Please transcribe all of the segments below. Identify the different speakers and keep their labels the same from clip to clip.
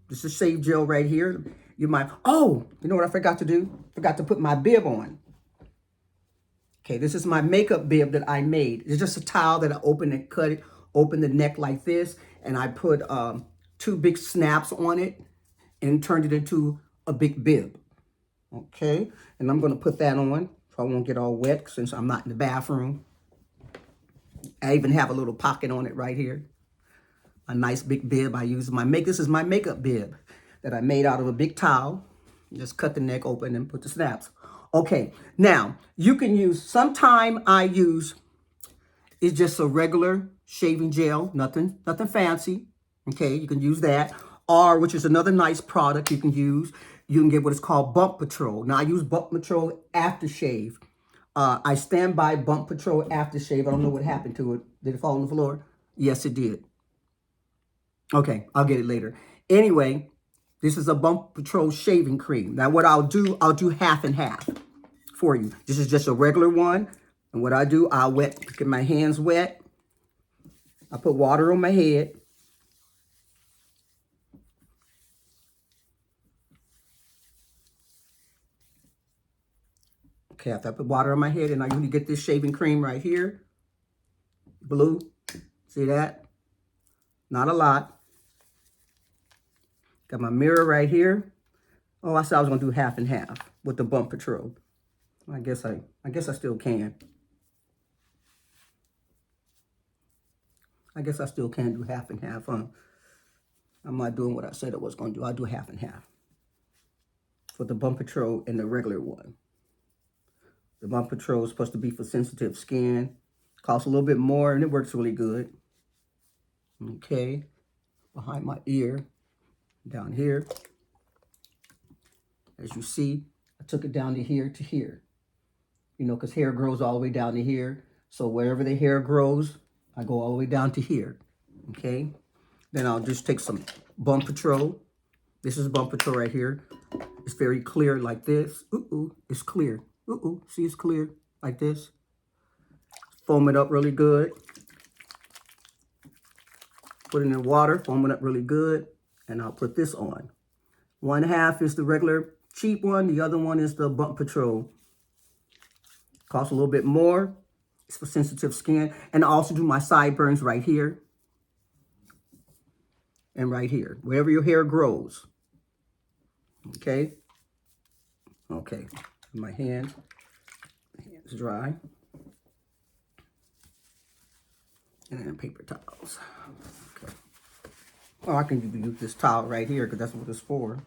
Speaker 1: This is shave gel right here. You might, oh, you know what I forgot to do? Forgot to put my bib on. Okay, this is my makeup bib that I made. It's just a towel that I open and cut it, open the neck like this, and I put 2 big snaps on it and turned it into a big bib. Okay, and I'm gonna put that on so I won't get all wet since I'm not in the bathroom. I even have a little pocket on it right here. A nice big bib I use. This is my makeup bib that I made out of a big towel. Just cut the neck open and put the snaps. Okay, now you can use, sometime I use, it's just a regular shaving gel, nothing fancy. Okay, you can use that. Or, which is another nice product you can use, you can get what is called Bump Patrol. Now I use Bump Patrol aftershave. I stand by Bump Patrol aftershave. I don't know what happened to it. Did it fall on the floor? Yes, it did. Okay, I'll get it later. Anyway, this is a Bump Patrol shaving cream. Now what I'll do half and half for you. This is just a regular one. And what I do, I'll get my hands wet. I put water on my head. Okay, after I put water on my head, and I usually get this shaving cream right here. Blue. See that? Not a lot. Got my mirror right here. Oh, I said I was gonna do half and half with the Bump Patrol. I guess I still can. I guess I still can do half and half. I'm not doing what I said I was gonna do. I'll do half and half for the Bump Patrol and the regular one. The Bump Patrol is supposed to be for sensitive skin. Costs a little bit more and it works really good. Okay, behind my ear, down here. As you see, I took it down to here to here. You know, because hair grows all the way down to here. So wherever the hair grows, I go all the way down to here. Okay, then I'll just take some Bump Patrol. This is Bump Patrol right here. It's very clear like this. Ooh, it's clear. Ooh, see, it's clear like this. Foam it up really good. Put it in water, foam it up really good, and I'll put this on. 1/2 is the regular cheap one. The other one is the Bump Patrol. Costs a little bit more. It's for sensitive skin. And I also do my sideburns right here and right here, wherever your hair grows. Okay? Okay. My hands dry. And then paper towels. Okay. Or I can use this towel right here because that's what it's for.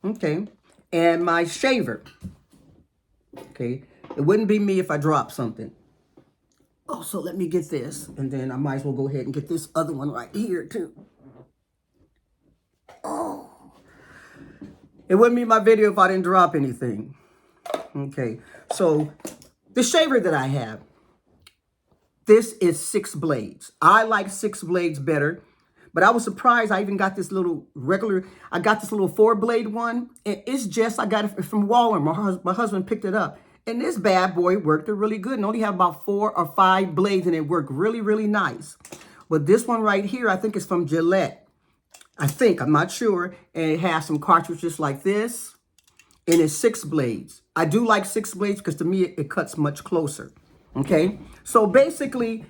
Speaker 1: Okay. And my shaver. Okay. It wouldn't be me if I dropped something. Oh, so let me get this. And then I might as well go ahead and get this other one right here too. Oh. It wouldn't be my video if I didn't drop anything. Okay. So the shaver that I have, this is 6 blades. I like 6 blades better, but I was surprised I even got this little regular, I got this little 4-blade one, and it's just, I got it from Walmart. My husband picked it up, and this bad boy worked it really good, and only have about 4 or 5 blades, and it worked really, really nice. But this one right here, I think it's from Gillette. I'm not sure, and it has some cartridges like this, and it's 6 blades. I do like 6 blades because to me, it cuts much closer. Okay, so basically,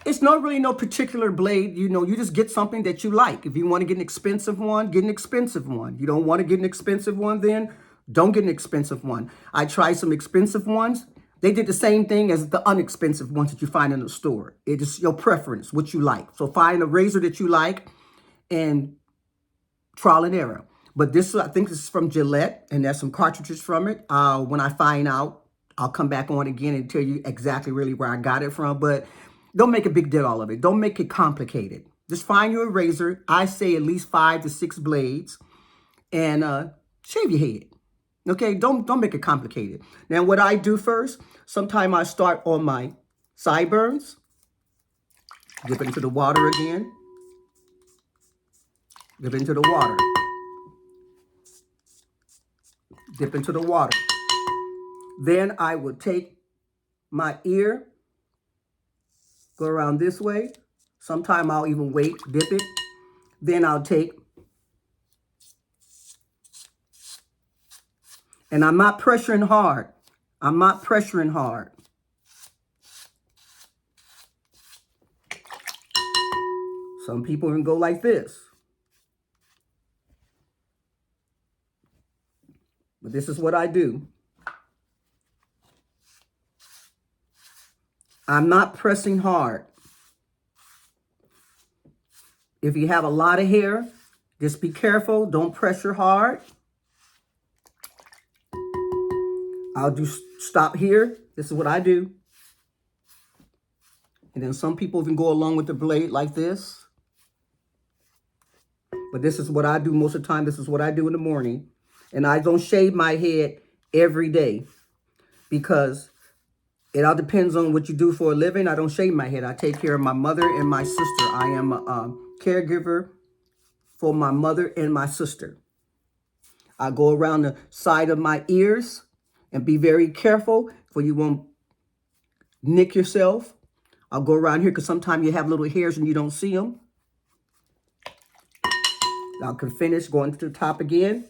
Speaker 1: it's not really no particular blade. You know, you just get something that you like. If you want to get an expensive one, get an expensive one. You don't want to get an expensive one, then don't get an expensive one. I tried some expensive ones. They did the same thing as the inexpensive ones that you find in the store. It is your preference, what you like. So find a razor that you like and trial and error. But this, I think this is from Gillette, and there's some cartridges from it. When I find out, I'll come back on again and tell you exactly really where I got it from. But don't make a big deal out of it. Don't make it complicated. Just find you a razor. I say at least 5 to 6 blades, and shave your head. Okay, don't make it complicated. Now, what I do first, sometimes I start on my sideburns. Dip into the water again. Dip into the water. Dip into the water. Then I will take my ear, go around this way. Sometime I'll even wait, dip it. Then I'll take And I'm not pressuring hard. I'm not pressuring hard. Some people can go like this. But this is what I do. I'm not pressing hard. If you have a lot of hair, just be careful. Don't pressure hard. I'll just stop here. This is what I do. And then some people can go along with the blade like this. But this is what I do most of the time. This is what I do in the morning. And I don't shave my head every day because it all depends on what you do for a living. I don't shave my head. I take care of my mother and my sister. I am a caregiver for my mother and my sister. I go around the side of my ears and be very careful for you won't nick yourself. I'll go around here because sometimes you have little hairs and you don't see them. I can finish going to the top again.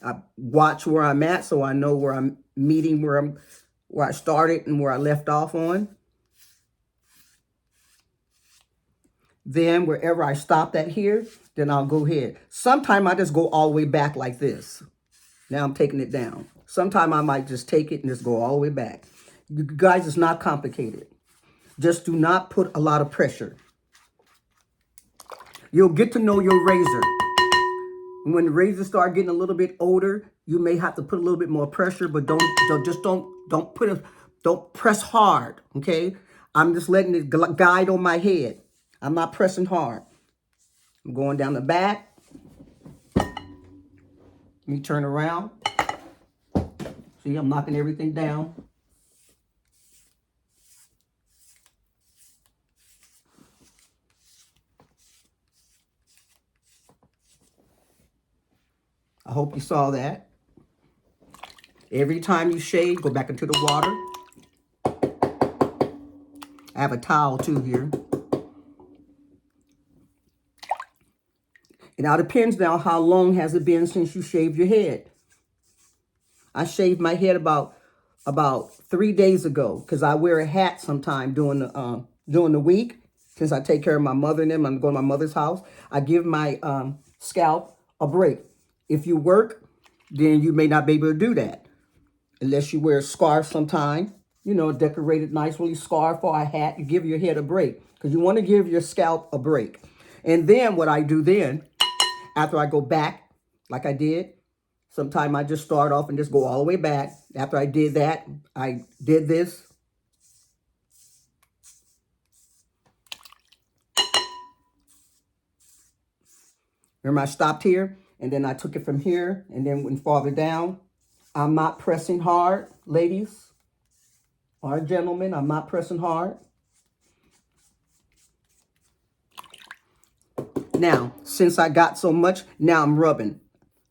Speaker 1: I watch where I'm at so I know where I'm meeting, where I started and where I left off on. Then wherever I stopped at here, then I'll go ahead. Sometimes I just go all the way back like this. Now I'm taking it down. Sometimes I might just take it and just go all the way back. You guys, it's not complicated. Just do not put a lot of pressure. You'll get to know your razor. When the razors start getting a little bit older, you may have to put a little bit more pressure, but don't press hard, okay? I'm just letting it guide on my head. I'm not pressing hard. I'm going down the back. Let me turn around. See, I'm knocking everything down. I hope you saw that. Every time you shave, go back into the water. I have a towel too here. It now depends now how long has it been since you shaved your head. I shaved my head about 3 days ago because I wear a hat sometime during the week. Since I take care of my mother and them, I'm going to my mother's house. I give my scalp a break. If you work, then you may not be able to do that unless you wear a scarf sometime. You know, a decorated nicely scarf or a hat. You give your head a break because you want to give your scalp a break. And then what I do then, after I go back like I did, sometimes I just start off and just go all the way back. After I did that, I did this. Remember, I stopped here, and then I took it from here, and then went farther down. I'm not pressing hard, ladies or gentlemen. I'm not pressing hard. Now, since I got so much, now I'm rubbing.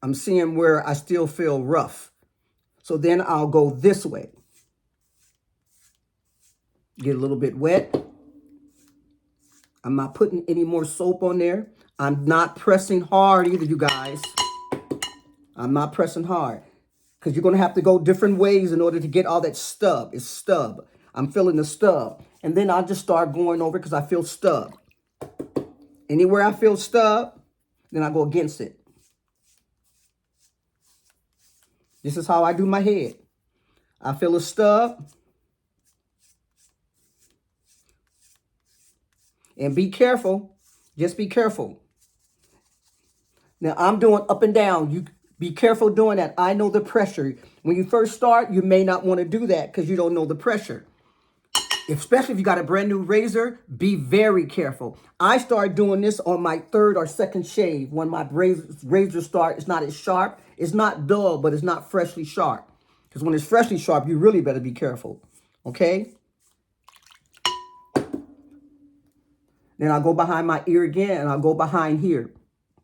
Speaker 1: I'm seeing where I still feel rough. So then I'll go this way. Get a little bit wet. I'm not putting any more soap on there. I'm not pressing hard either, you guys. I'm not pressing hard. Because you're going to have to go different ways in order to get all that stub. It's stub. I'm feeling the stub. And then I'll just start going over because I feel stub. Anywhere I feel stub, then I go against it. This is how I do my head. I feel a stub. And be careful. Just be careful. Now, I'm doing up and down. You be careful doing that. I know the pressure. When you first start, you may not want to do that because you don't know the pressure. Especially if you got a brand new razor, be very careful. I started doing this on my third or second shave when my razor start. It's not as sharp. It's not dull, but it's not freshly sharp. Because when it's freshly sharp, you really better be careful. Okay? Then I'll go behind my ear again, and I'll go behind here.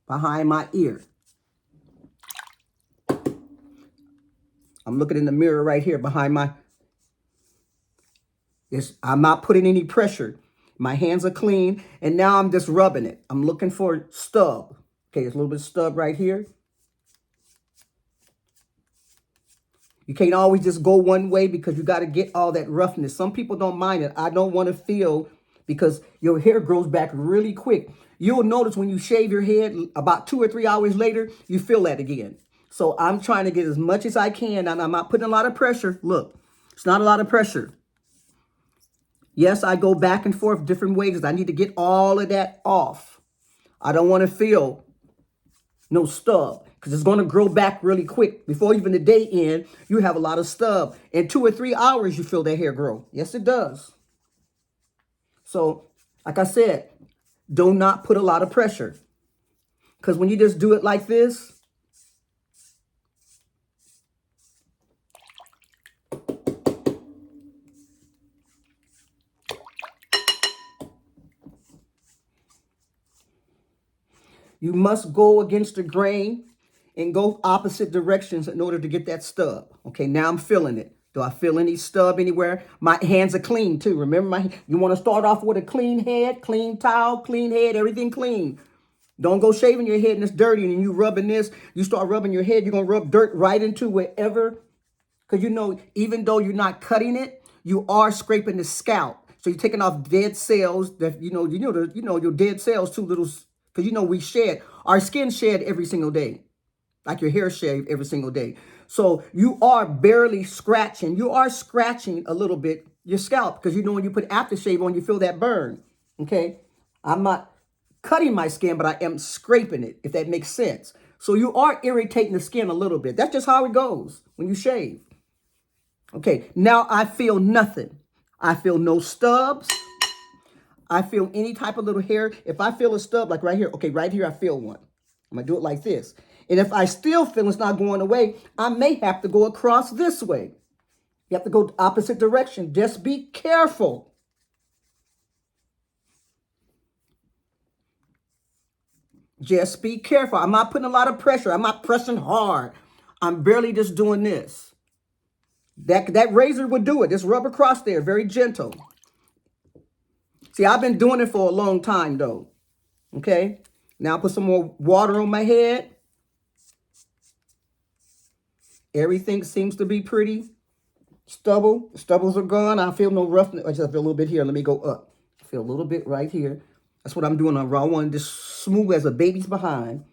Speaker 1: Behind my ear. I'm looking in the mirror right here behind my... I'm not putting any pressure. My hands are clean, and now I'm just rubbing it. I'm looking for stub. Okay, there's a little bit of stub right here. You can't always just go one way because you got to get all that roughness. Some people don't mind it. I don't want to feel, because your hair grows back really quick. You'll notice when you shave your head, about 2 or 3 hours later, you feel that again. So I'm trying to get as much as I can, and I'm not putting a lot of pressure. Look, it's not a lot of pressure. Yes, I go back and forth different ways. I need to get all of that off. I don't want to feel no stub, because it's going to grow back really quick. Before even the day end, you have a lot of stub. In 2 or 3 hours, you feel that hair grow. Yes, it does. So, like I said, do not put a lot of pressure. Because when you just do it like this, you must go against the grain and go opposite directions in order to get that stub. Okay, now I'm feeling it. Do I feel any stub anywhere? My hands are clean too. Remember, you want to start off with a clean head, clean towel, clean head, everything clean. Don't go shaving your head and it's dirty and you rubbing this. You start rubbing your head, you're going to rub dirt right into wherever. Because you know, even though you're not cutting it, you are scraping the scalp. So you're taking off dead cells that, your dead cells too, little, because we shed. Our skin shed every single day. Like your hair shaved every single day. So you are barely scratching. You are scratching a little bit your scalp, because when you put aftershave on, you feel that burn. Okay? I'm not cutting my skin, but I am scraping it, if that makes sense. So you are irritating the skin a little bit. That's just how it goes when you shave. Okay, now I feel nothing. I feel no stubs. I feel any type of little hair. If I feel a stub, like right here, okay, right here I feel one. I'm going to do it like this. And if I still feel it's not going away, I may have to go across this way. You have to go opposite direction. Just be careful. Just be careful. I'm not putting a lot of pressure. I'm not pressing hard. I'm barely just doing this. That razor would do it. Just rub across there. Very gentle. See, I've been doing it for a long time, though. Okay? Now I'll put some more water on my head. Everything seems to be pretty. Stubbles are gone. I feel no roughness. I just feel a little bit here. Let me go up. I feel a little bit right here. That's what I'm doing on raw one. Just smooth as a baby's behind.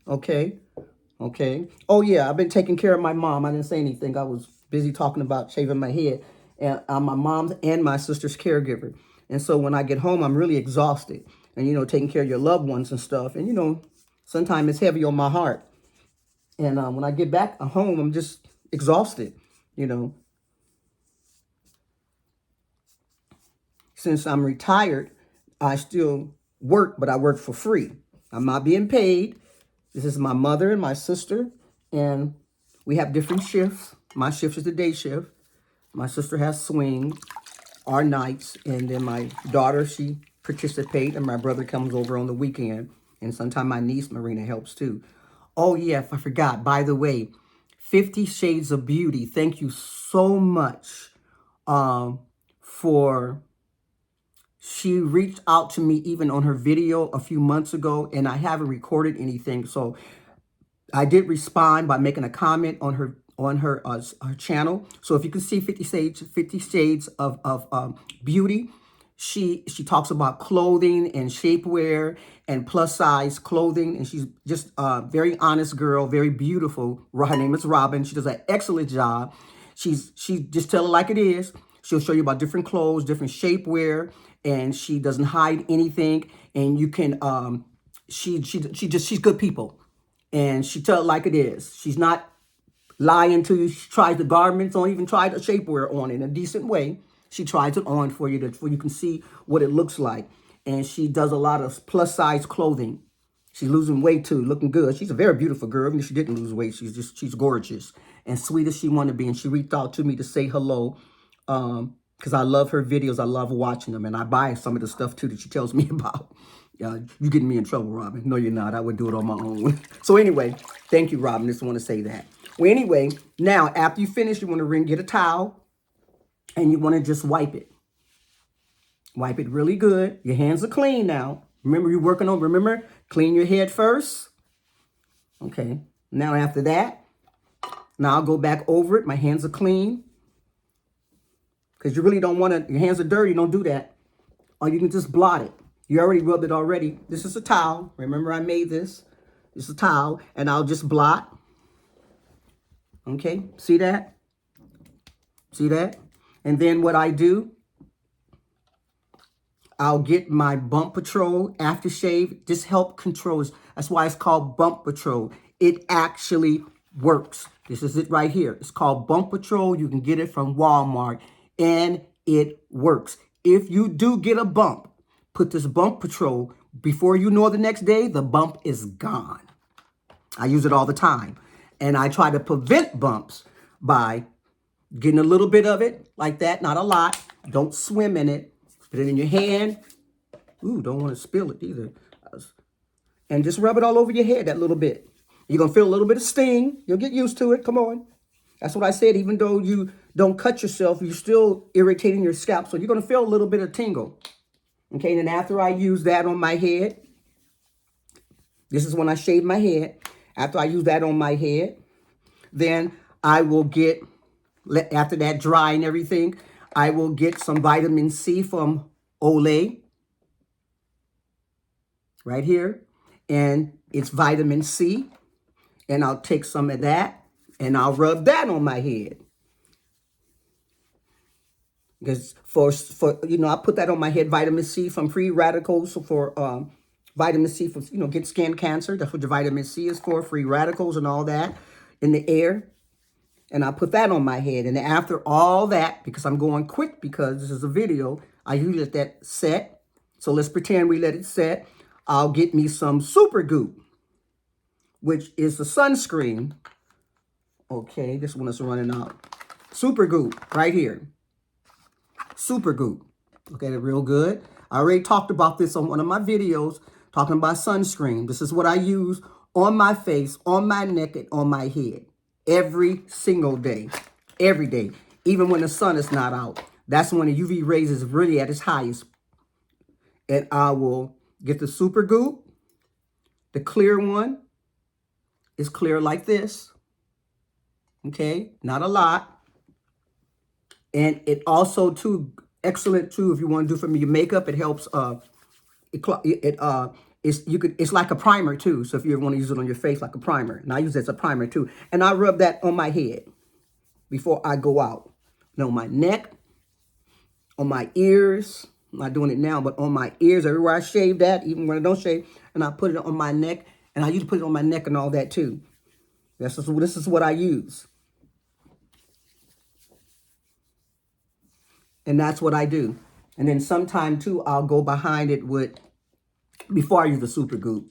Speaker 1: Okay. Okay. Oh, yeah. I've been taking care of my mom. I didn't say anything. I was busy talking about shaving my head. And I'm my mom's and my sister's caregiver. And so when I get home, I'm really exhausted. And, taking care of your loved ones and stuff. And, sometimes it's heavy on my heart. And when I get back home, I'm just exhausted, Since I'm retired, I still work, but I work for free. I'm not being paid. This is my mother and my sister, and we have different shifts. My shift is the day shift. My sister has swing, our nights, and then my daughter, she participates, and my brother comes over on the weekend. And sometimes my niece, Marina, helps too. Oh, yeah, I forgot. By the way, 50 Shades of Beauty. Thank you so much for... She reached out to me even on her video a few months ago, and I haven't recorded anything. So I did respond by making a comment on her channel. So if you can see 50 Shades of Beauty, she talks about clothing and shapewear and plus size clothing, and she's just a very honest girl, very beautiful. Her name is Robin. She does an excellent job. She just tell it like it is. She'll show you about different clothes, different shapewear, and she doesn't hide anything. And you can she's good people, and she tell it like it is. She's not lying to you. She tries the garments on, even tried the shapewear on in a decent way. She tries it on for you so you can see what it looks like. And she does a lot of plus size clothing. She's losing weight too, looking good. She's a very beautiful girl. Even if she didn't lose weight, she's gorgeous and sweet as she want to be. And she reached out to me to say hello, because I love her videos. I love watching them, and I buy some of the stuff too that she tells me about. You getting me in trouble, Robin? No, you're not. I would do it on my own. So anyway, thank you, Robin. Just want to say that. Well, anyway, now after you finish, you want to get a towel, and you want to just wipe it. Wipe it really good. Your hands are clean now. Remember, you're working on. Remember, clean your head first. Okay. Now after that, Now I'll go back over it. My hands are clean. Because you really don't want to, your hands are dirty, don't do that. Or you can just blot it. You already rubbed it already. This is a towel. Remember I made this. This is a towel. And I'll just blot. Okay, see that? See that? And then what I do, I'll get my Bump Patrol aftershave. This help controls. That's why it's called Bump Patrol. It actually works. This is it right here. It's called Bump Patrol. You can get it from Walmart. And it works. If you do get a bump, put this Bump Patrol. Before you know the next day, the bump is gone. I use it all the time. And I try to prevent bumps by getting a little bit of it like that, not a lot. Don't swim in it. Put it in your hand. Ooh, don't want to spill it either. And just rub it all over your head that little bit. You're going to feel a little bit of sting. You'll get used to it. Come on. That's what I said. Even though you don't cut yourself, you're still irritating your scalp. So you're going to feel a little bit of tingle. Okay, and then after I use that on my head, this is when I shave my head. After I use that on my head, then I will get, after that dry and everything, I will get some vitamin C from Olay. Right here. And it's vitamin C. And I'll take some of that and I'll rub that on my head. Because for you know, I put that on my head, vitamin C from free radicals for vitamin C for, you know, get skin cancer. That's what the vitamin C is for, free radicals and all that in the air. And I put that on my head. And after all that, because I'm going quick because this is a video, I usually let that set. So let's pretend we let it set. I'll get me some Supergoop, which is the sunscreen. Okay, this one is running out. Supergoop, right here. Supergoop. Okay, they're real good. I already talked about this on one of my videos, talking about sunscreen. This is what I use on my face, on my neck, and on my head. Every single day. Every day. Even when the sun is not out. That's when the UV rays is really at its highest. And I will get the Supergoop. The clear one is clear like this. Okay, not a lot. And it also too excellent too if you want to do for your makeup. It helps. It's like a primer too. So if you ever want to use it on your face like a primer, and I use it as a primer too. And I rub that on my head before I go out. And on my neck, on my ears. I'm not doing it now, but on my ears, everywhere I shave that, even when I don't shave, and I put it on my neck, and I usually put it on my neck and all that too. This is what I use. And that's what I do. And then sometime too, I'll go behind it with, before I use the Supergoop,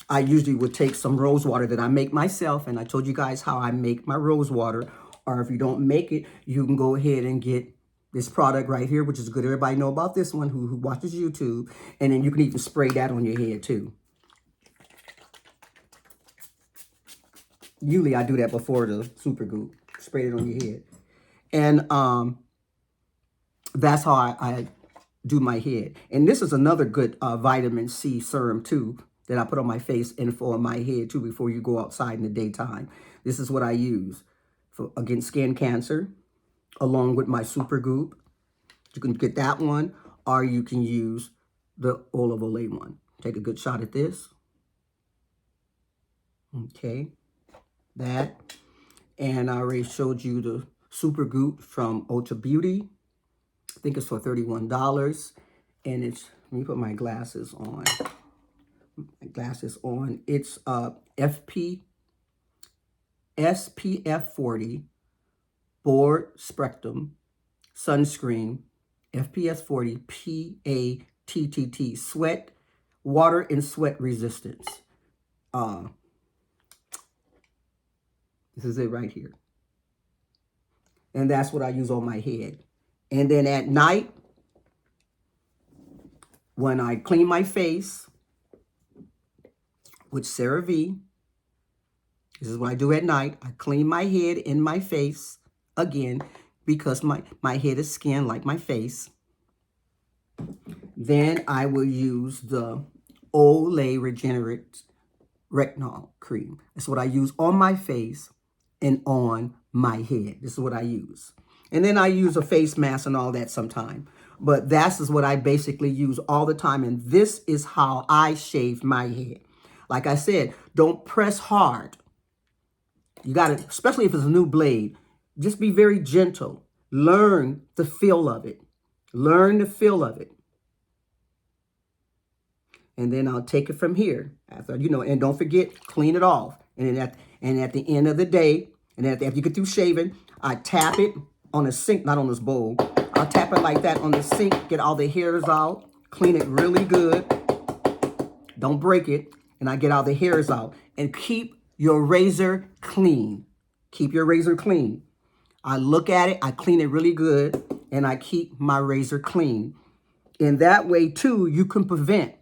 Speaker 1: I usually would take some rose water that I make myself. And I told you guys how I make my rose water. Or if you don't make it, you can go ahead and get this product right here, which is good. Everybody know about this one who watches YouTube. And then you can even spray that on your head too. Usually I do that before the Supergoop. Spray it on your head. And that's how I do my head. And this is another good vitamin C serum too that I put on my face and for my head too before you go outside in the daytime. This is what I use for against skin cancer along with my Supergoop. You can get that one or you can use the Olay one. Take a good shot at this. Okay. That. And I already showed you the Supergoop from Ulta Beauty. I think it's for $31. And it's, let me put my glasses on. It's SPF 40 Broad Spectrum Sunscreen, FPS 40 PATTT, sweat, water and sweat resistance. This is it right here. And that's what I use on my head. And then at night, when I clean my face with CeraVe, this is what I do at night. I clean my head and my face again because my head is skin like my face. Then I will use the Olay Regeneris Retinol cream. That's what I use on my face and on my head. This is what I use. And then I use a face mask and all that sometime. But that's is what I basically use all the time. And this is how I shave my head. Like I said, don't press hard. You got to, especially if it's a new blade, just be very gentle. Learn the feel of it. Learn the feel of it. And then I'll take it from here. After, and don't forget, clean it off. And then at the end of the day, and then after you get through shaving, I tap it on the sink, not on this bowl. I'll tap it like that on the sink, get all the hairs out, clean it really good. Don't break it. And I get all the hairs out. And keep your razor clean. Keep your razor clean. I look at it, I clean it really good, and I keep my razor clean. In that way, too, you can prevent.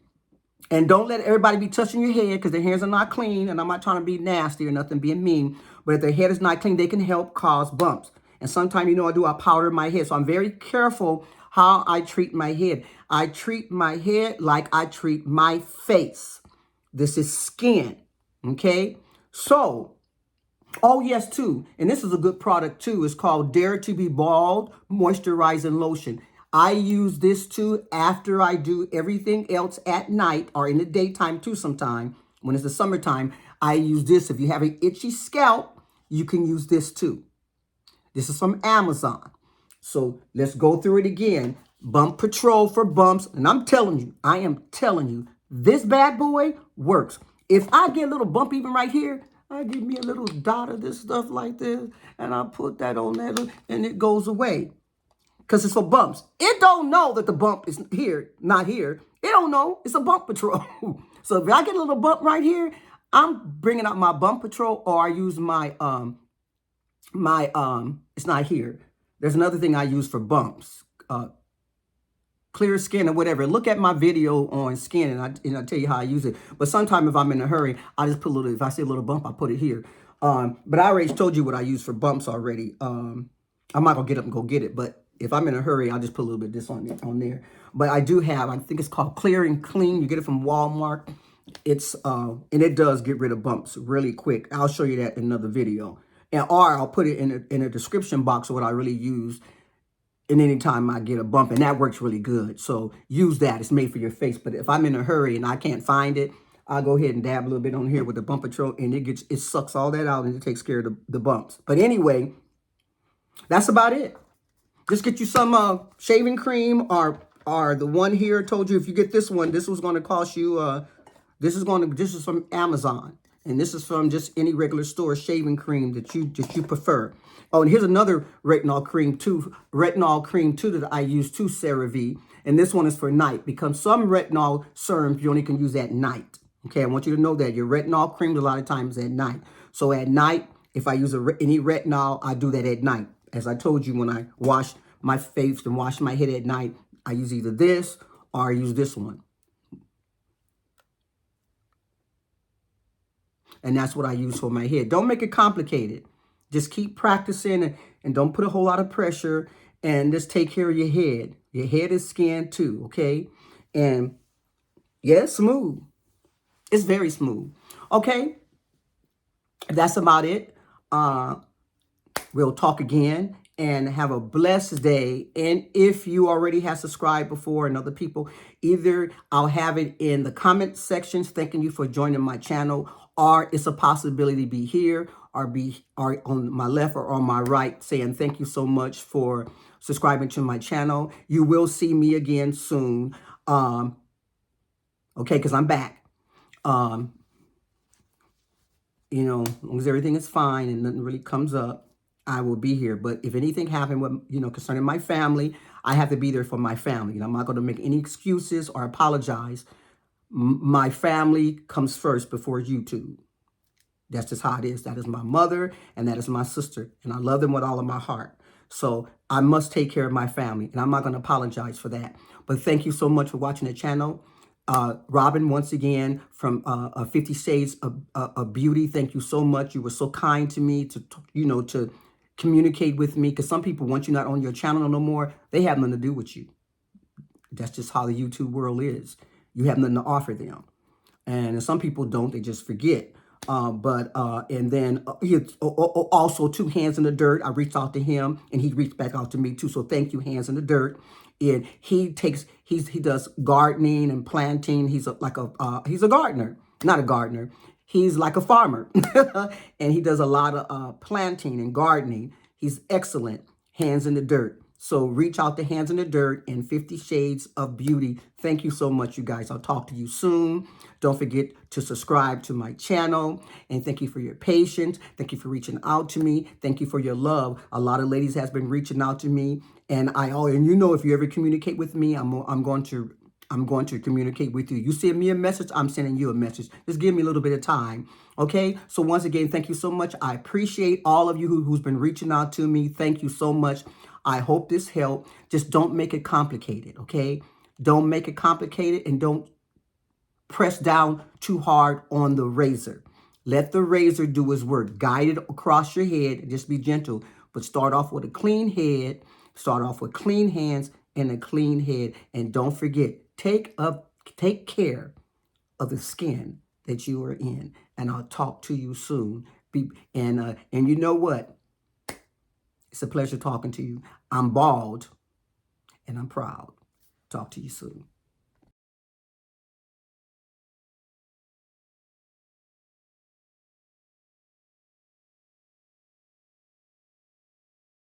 Speaker 1: And don't let everybody be touching your head because their hairs are not clean. And I'm not trying to be nasty or nothing, being mean. But if their head is not clean, they can help cause bumps. And sometimes, I powder my head. So I'm very careful how I treat my head. I treat my head like I treat my face. This is skin. Okay? So, oh yes, too. And this is a good product, too. It's called Dare to Be Bald Moisturizing Lotion. I use this too after I do everything else at night or in the daytime too sometime. When it's the summertime, I use this. If you have an itchy scalp, you can use this too. This is from Amazon. So let's go through it again. Bump Patrol for bumps. And I am telling you, this bad boy works. If I get a little bump even right here, I give me a little dot of this stuff like this, and I put that on there, and it goes away. Because it's for bumps. It don't know that the bump is here, not here. It don't know. It's a bump patrol. So if I get a little bump right here, I'm bringing out my bump patrol, or I use my, it's not here. There's another thing I use for bumps. Clear skin or whatever. Look at my video on skin, and I'll tell you how I use it. But sometimes if I'm in a hurry, I just put a little, if I see a little bump, I put it here. But I already told you what I use for bumps already. I'm not going to get up and go get it, but if I'm in a hurry, I'll just put a little bit of this on there. But I do have, I think it's called Clear and Clean. You get it from Walmart. It's, and it does get rid of bumps really quick. I'll show you that in another video. Or I'll put it in a description box of what I really use in any time I get a bump. And that works really good. So use that. It's made for your face. But if I'm in a hurry and I can't find it, I'll go ahead and dab a little bit on here with the bump patrol. And it sucks all that out and it takes care of the bumps. But anyway, that's about it. Just get you some shaving cream or the one here. I told you if you get this one, this was going to cost you, this is from Amazon. And this is from just any regular store shaving cream that you prefer. Oh, and here's another retinol cream too that I use too, CeraVe. And this one is for night because some retinol serums you only can use at night. Okay, I want you to know that your retinol cream a lot of times at night. So at night, if I use any retinol, I do that at night. As I told you, when I wash my face and wash my head at night, I use either this or I use this one. And that's what I use for my head. Don't make it complicated. Just keep practicing and don't put a whole lot of pressure and just take care of your head. Your head is skin too, okay? And yeah, it's smooth. It's very smooth. Okay? That's about it. We'll talk again and have a blessed day. And if you already have subscribed before and other people, either I'll have it in the comment sections thanking you for joining my channel, or it's a possibility to be here or on my left or on my right saying thank you so much for subscribing to my channel. You will see me again soon. Okay, because I'm back. As long as everything is fine and nothing really comes up, I will be here. But if anything happened with, concerning my family, I have to be there for my family. I'm not going to make any excuses or apologize. My family comes first before YouTube. That's just how it is. That is my mother and that is my sister. And I love them with all of my heart. So I must take care of my family. And I'm not going to apologize for that. But thank you so much for watching the channel. Robin, once again, from 50 Shades of Beauty, thank you so much. You were so kind to me to communicate with me. Because some people, once you're not on your channel no more, they have nothing to do with you. That's just how the YouTube world is. You have nothing to offer them. And some people don't. They just forget. And then also too, Hands in the Dirt. I reached out to him and he reached back out to me too. So thank you, Hands in the Dirt. And he does gardening and planting. He's a gardener, not a gardener. He's like a farmer and he does a lot of planting and gardening. He's excellent. Hands in the Dirt. So reach out to Hands in the Dirt and 50 Shades of Beauty. Thank you so much, you guys. I'll talk to you soon. Don't forget to subscribe to my channel. And thank you for your patience. Thank you for reaching out to me. Thank you for your love. A lot of ladies has been reaching out to me. And you know, if you ever communicate with me, I'm going to communicate with you. You send me a message, I'm sending you a message. Just give me a little bit of time. Okay? So once again, thank you so much. I appreciate all of you who's been reaching out to me. Thank you so much. I hope this helped. Just don't make it complicated, okay? Don't make it complicated and don't press down too hard on the razor. Let the razor do its work. Guide it across your head and just be gentle. But start off with a clean head. Start off with clean hands and a clean head. And don't forget, take care of the skin that you are in. And I'll talk to you soon. And you know what? It's a pleasure talking to you. I'm bald and I'm proud. Talk to you soon.